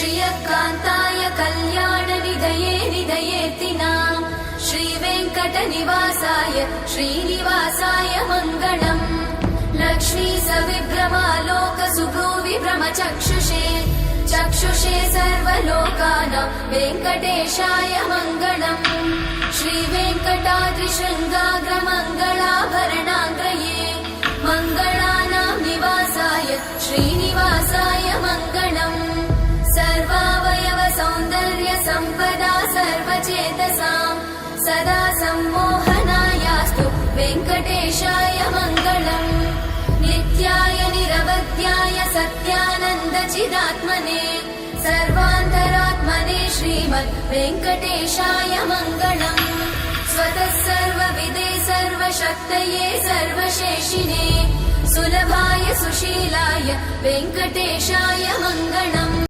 श्रियकान्ताय कल्याणनिधये निधयेतिनाम् श्रीवेङ्कटनिवासाय श्रीनिवासाय मङ्गलम् लक्ष्मी सविभ्रमालोक सुभ्रूविभ्रमचक्षुषे चक्षुषे सर्वलोकानां वेङ्कटेशाय मङ्गलम् श्रीवेङ्कटाद्रिशृङ्गाग्रमङ्गलाभरणाङ्गये मङ्गलानां निवासाय श्रीनिवासाय मङ्गलम् सर्वावयव सौन्दर्य सम्पदा सर्वचेतसां सदा सम्मोहनायास्तु वेङ्कटेशाय मङ्गलम् नित्याय निरवध्याय सत्यानन्दचिदात्मने सर्वान्तरात्मने श्रीमद् वेङ्कटेशाय मङ्गलम् स्वतः सर्वविदे सर्वशक्तये सर्वशेषिने सुलभाय सुशीलाय वेङ्कटेशाय मङ्गलम्।